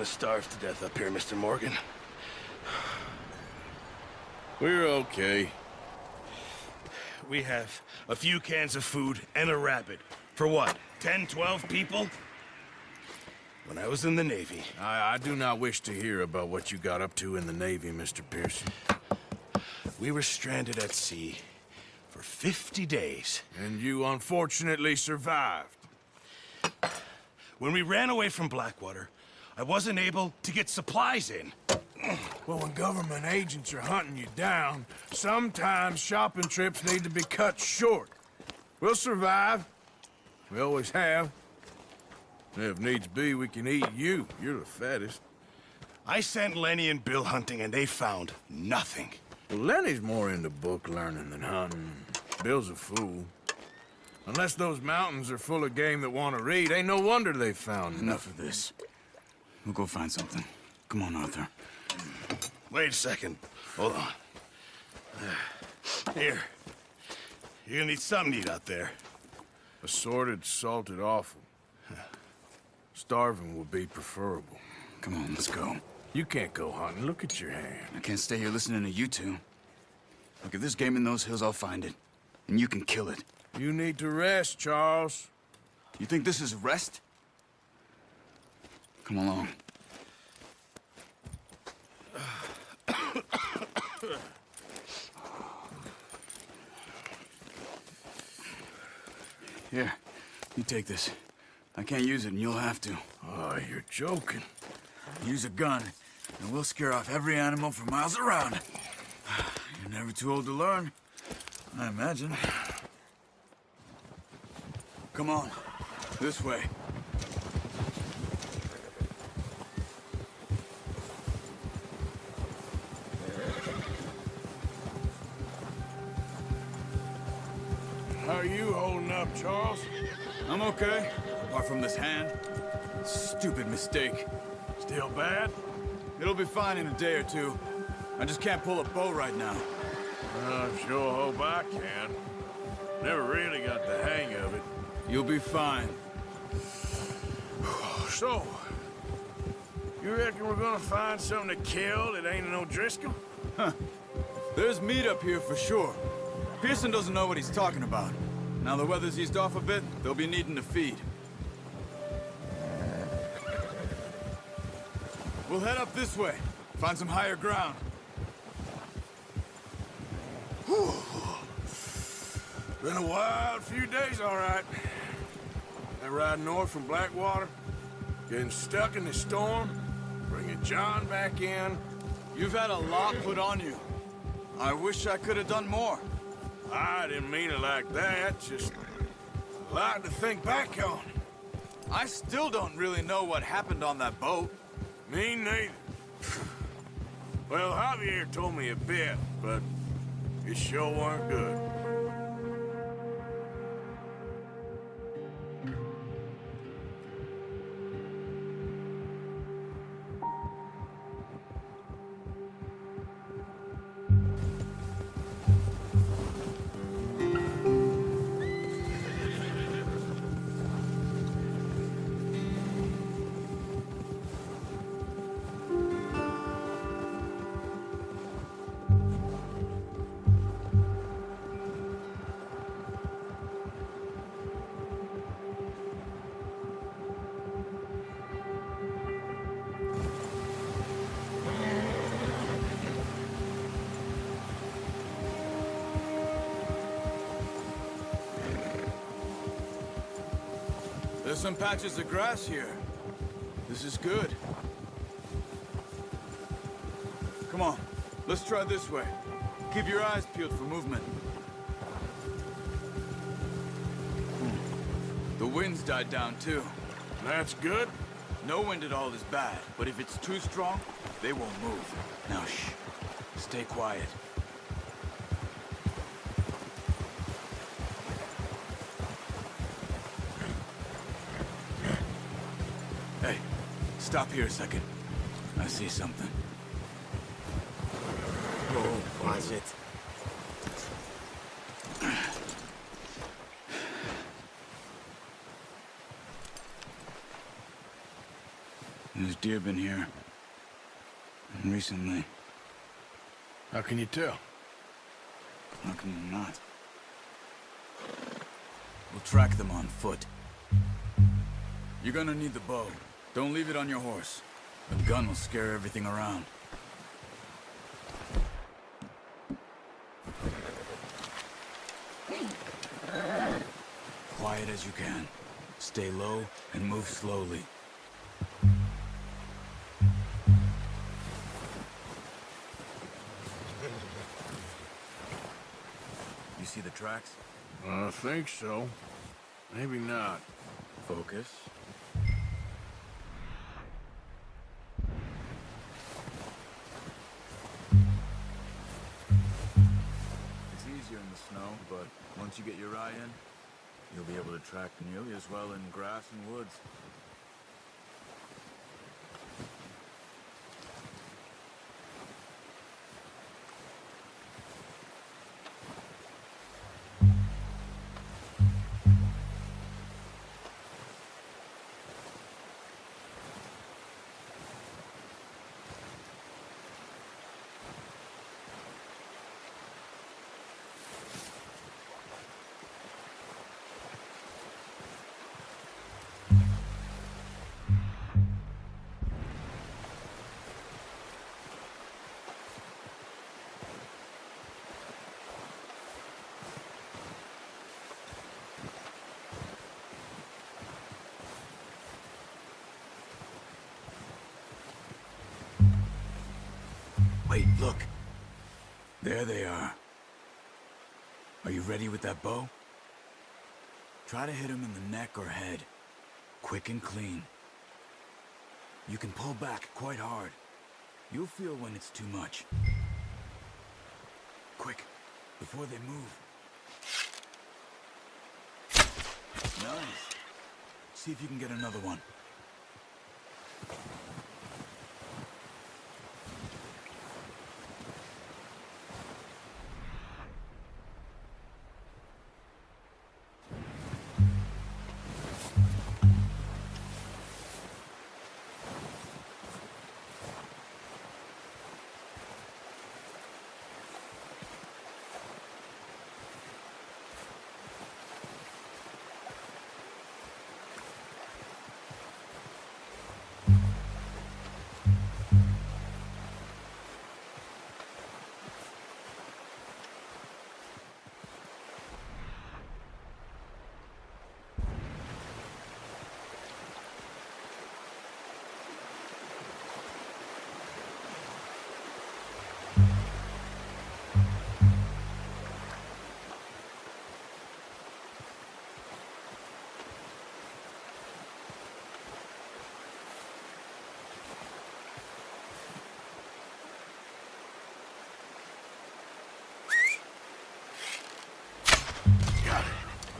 starve to death up here, Mr. Morgan. We're okay. We have a few cans of food and a rabbit. For what, 10, 12 people? When I was in the Navy... I do not wish to hear about what you got up to in the Navy, Mr. Pearson. We were stranded at sea for 50 days. And you unfortunately survived. When we ran away from Blackwater, I wasn't able to get supplies in. Well, when government agents are hunting you down, sometimes shopping trips need to be cut short. We'll survive. We always have. If needs be, we can eat you. You're the fattest. I sent Lenny and Bill hunting, and they found nothing. Well, Lenny's more into book learning than hunting. Bill's a fool. Unless those mountains are full of game that want to read, ain't no wonder they found Enough of this. We'll go find something. Come on, Arthur. Wait a second. Hold on. Here. You're gonna need something to eat out there. Assorted, salted offal. Starving would be preferable. Come on, let's go. You can't go hunting. Look at your hand. I can't stay here listening to you two. Look, if there's game in those hills, I'll find it. And you can kill it. You need to rest, Charles. You think this is rest? Come along. Here, you take this. I can't use it, and you'll have to. Oh, you're joking. Use a gun, and we'll scare off every animal for miles around. You're never too old to learn, I imagine. Come on, this way. How are you holding up, Charles? I'm okay, apart from this hand. Stupid mistake. Still bad? It'll be fine in a day or two. I just can't pull a bow right now. I sure hope I can. Never really got the hang of it. You'll be fine. So, you reckon we're gonna find something to kill that ain't no Driscoll? There's meat up here for sure. Pearson doesn't know what he's talking about. Now the weather's eased off a bit, they'll be needing to feed. We'll head up this way. Find some higher ground. Whew. Been a wild few days, all right. That ride north from Blackwater, getting stuck in the storm, bringing John back in. You've had a lot put on you. I wish I could have done more. I didn't mean it like that, just a lot to think back on. I still don't really know what happened on that boat. Me neither. Well, Javier told me a bit, but it sure weren't good. There's some patches of grass here. This is good. Come on, let's try this way. Keep your eyes peeled for movement. The wind's died down too. That's good. No wind at all is bad, but if it's too strong, they won't move. Now shh, stay quiet. Hey, stop here a second. I see something. Oh, watch it. There's deer been here. And recently. How can you tell? How can you not? We'll track them on foot. You're gonna need the bow. Don't leave it on your horse. The gun will scare everything around. Quiet as you can. Stay low and move slowly. You see the tracks? I think so. Maybe not. Focus. It's easier in the snow, but once you get your eye in, you'll be able to track nearly as well in grass and woods. Wait, look. There they are. Are you ready with that bow? Try to hit him in the neck or head. Quick and clean. You can pull back quite hard. You'll feel when it's too much. Quick, before they move. Nice. See if you can get another one.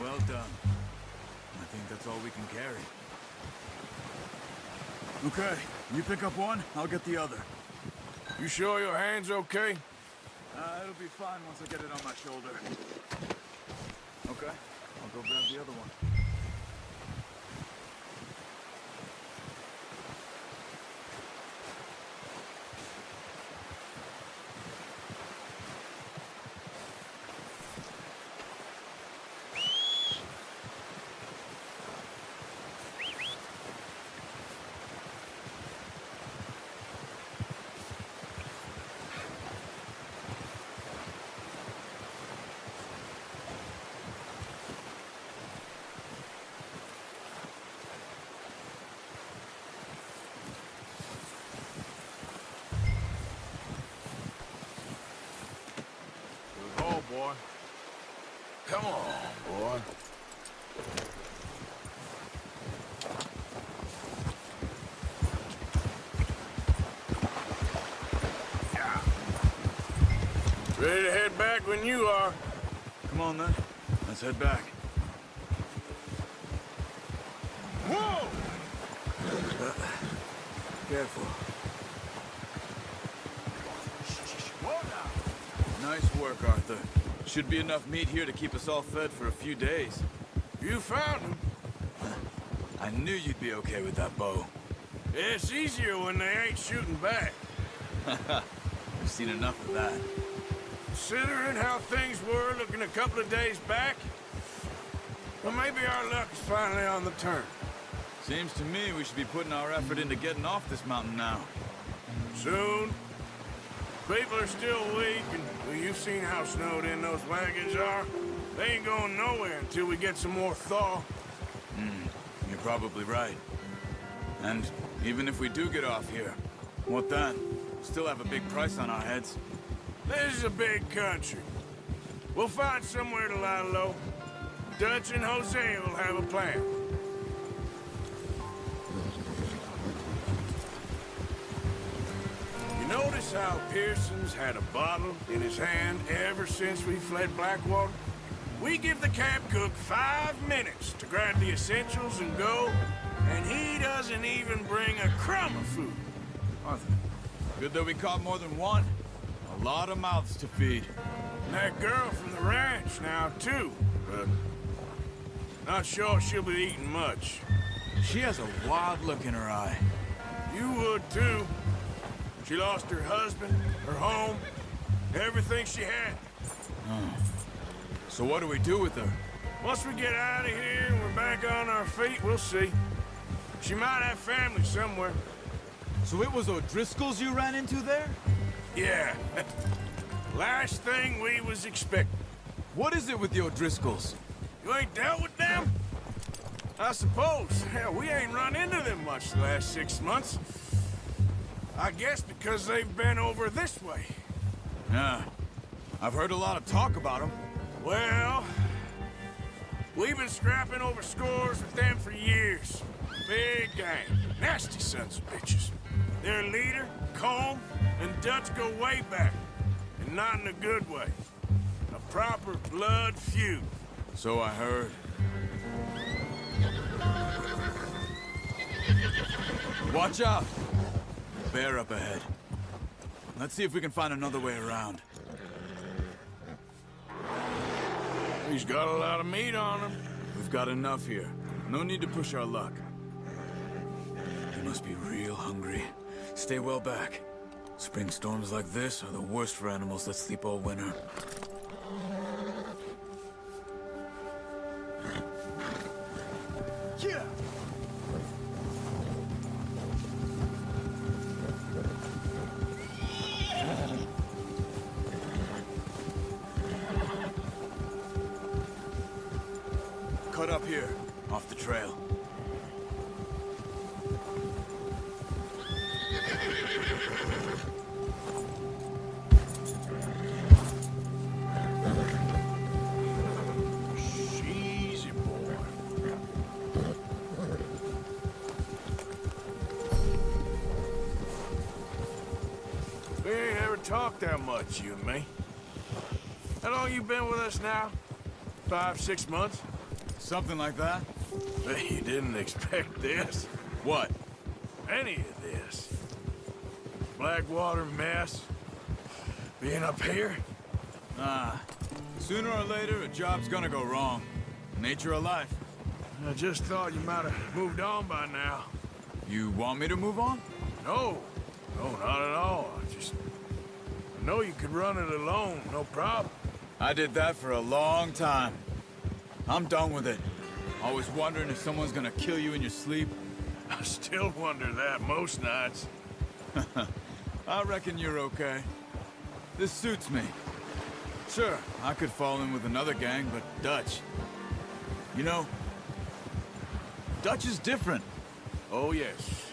Well done. I think that's all we can carry. Okay, you pick up one, I'll get the other. You sure your hand's okay? It'll be fine once I get it on my shoulder. Okay, I'll go grab the other one. Boy. Come on, boy. Yeah. Ready to head back when you are. Come on then, let's head back. Whoa! Careful. Whoa now. Nice work, Arthur. Should be enough meat here to keep us all fed for a few days. You found him. I knew you'd be okay with that bow. It's easier when they ain't shooting back. I've seen enough of that. Considering how things were looking a couple of days back, well, maybe our luck is finally on the turn. Seems to me we should be putting our effort into getting off this mountain now. Soon. People are still weak, and well, you've seen how snowed in those wagons are. They ain't going nowhere until we get some more thaw. You're probably right. And even if we do get off here, what then? Still have a big price on our heads. This is a big country. We'll find somewhere to lie low. Dutch and Jose will have a plan. You notice how Pearson's had a bottle in his hand ever since we fled Blackwater? We give the camp cook 5 minutes to grab the essentials and go, and he doesn't even bring a crumb of food. Arthur, good that we caught more than one. A lot of mouths to feed. And that girl from the ranch now, too, but not sure she'll be eating much. She has a wild look in her eye. You would, too. She lost her husband, her home, everything she had. So what do we do with her? Once we get out of here and we're back on our feet, we'll see. She might have family somewhere. So it was O'Driscoll's you ran into there? Yeah. Last thing we was expecting. What is it with the O'Driscolls? You ain't dealt with them? I suppose. Hell, we ain't run into them much the last 6 months. I guess because they've been over this way. Yeah. I've heard a lot of talk about them. Well, we've been scrapping over scores with them for years. Big gang. Nasty sons of bitches. Their leader, Colm, and Dutch go way back. And not in a good way. A proper blood feud. So I heard. Watch out! Bear up ahead. Let's see if we can find another way around. He's got a lot of meat on him. We've got enough here. No need to push our luck. They must be real hungry. Stay well back. Spring storms like this are the worst for animals that sleep all winter. Yeah. Cut up here, off the trail. Easy, boy. We ain't ever talked that much, you and me. How long you been with us now? 5, 6 months? Something like that? Bet you didn't expect this. What? Any of this. Blackwater mess. Being up here. Sooner or later, a job's gonna go wrong. Nature of life. I just thought you might have moved on by now. You want me to move on? No. No, not at all. I know you could run it alone, no problem. I did that for a long time. I'm done with it. Always wondering if someone's gonna kill you in your sleep. I still wonder that most nights. I reckon you're okay. This suits me. Sure, I could fall in with another gang, but Dutch... You know, Dutch is different. Oh, yes.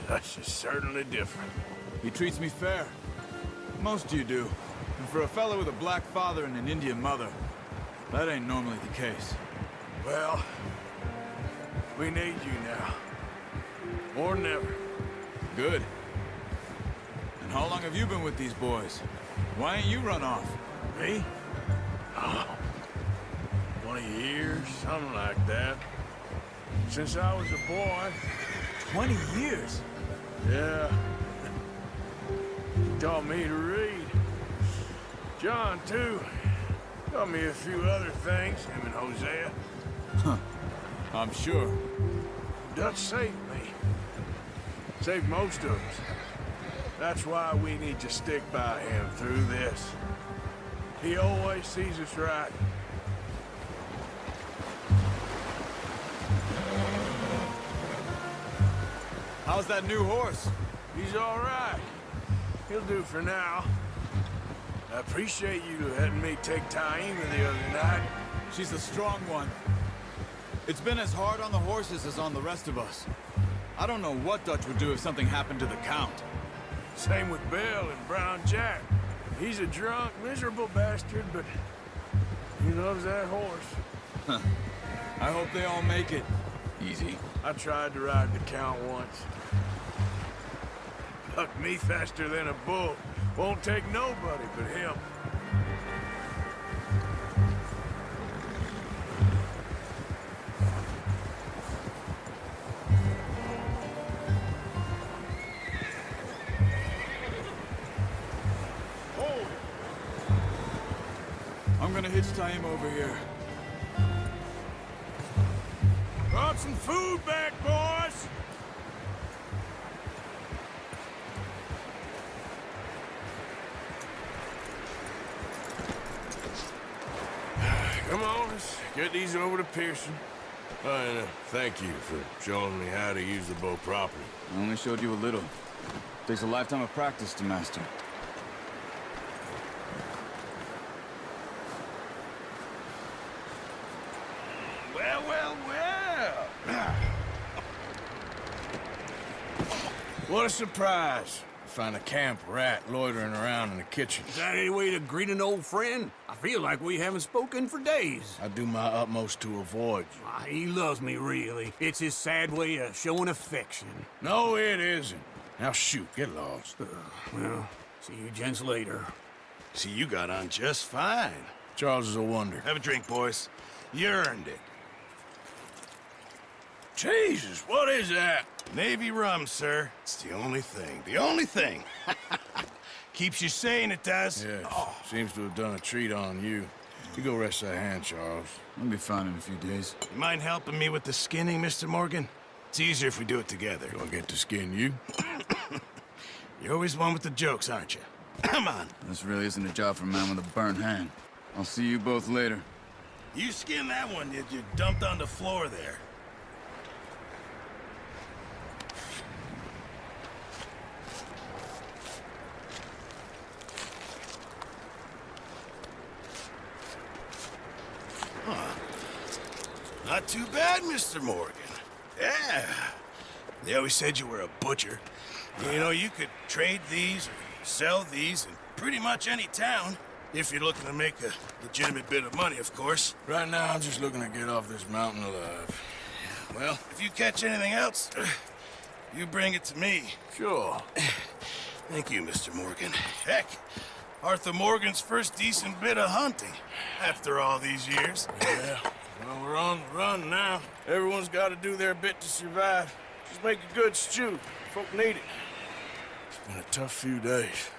Dutch is certainly different. He treats me fair. Most you do. And for a fellow with a black father and an Indian mother, that ain't normally the case. Well, we need you now. More than ever. Good. And how long have you been with these boys? Why ain't you run off? Me? Oh, 20 years, something like that. Since I was a boy. 20 years? Yeah. Taught me to read. John, too. Taught me a few other things, him and Hosea. I'm sure. Dutch saved me. Saved most of us. That's why we need to stick by him through this. He always sees us right. How's that new horse? He's all right. He'll do for now. I appreciate you letting me take Taima the other night. She's a strong one. It's been as hard on the horses as on the rest of us. I don't know what Dutch would do if something happened to the Count. Same with Bill and Brown Jack. He's a drunk, miserable bastard, but he loves that horse. I hope they all make it. Easy. I tried to ride the Count once. Bucked me faster than a bull. Won't take nobody but him. I'm gonna hitch Taima over here. Brought some food back, boys! Come on, let's get these over to Pearson. And thank you for showing me how to use the bow properly. I only showed you a little. Takes a lifetime of practice to master. Well, well, well! What a surprise. Find a camp rat loitering around in the kitchen. Is that any way to greet an old friend? I feel like we haven't spoken for days. I do my utmost to avoid you. He loves me, really. It's his sad way of showing affection. No, it isn't. Now shoot, get lost. Well, see you gents later. See, you got on just fine. Charles is a wonder. Have a drink, boys. You earned it. Jesus, what is that? Navy rum, sir. It's the only thing. The only thing. Keeps you sane, it does. Yes, seems to have done a treat on you. You go rest that hand, Charles. I'll be fine in a few days. You mind helping me with the skinning, Mr. Morgan? It's easier if we do it together. Do I get to skin you? You're always one with the jokes, aren't you? Come on. This really isn't a job for a man with a burnt hand. I'll see you both later. You skin that one you dumped on the floor there. Not too bad, Mr. Morgan. Yeah. They always said you were a butcher. You know, you could trade these or sell these in pretty much any town, if you're looking to make a legitimate bit of money, of course. Right now, I'm just looking to get off this mountain alive. Well, if you catch anything else, you bring it to me. Sure. Thank you, Mr. Morgan. Heck, Arthur Morgan's first decent bit of hunting after all these years. Yeah. Well, we're on the run now. Everyone's got to do their bit to survive. Just make a good stew. Folk need it. It's been a tough few days.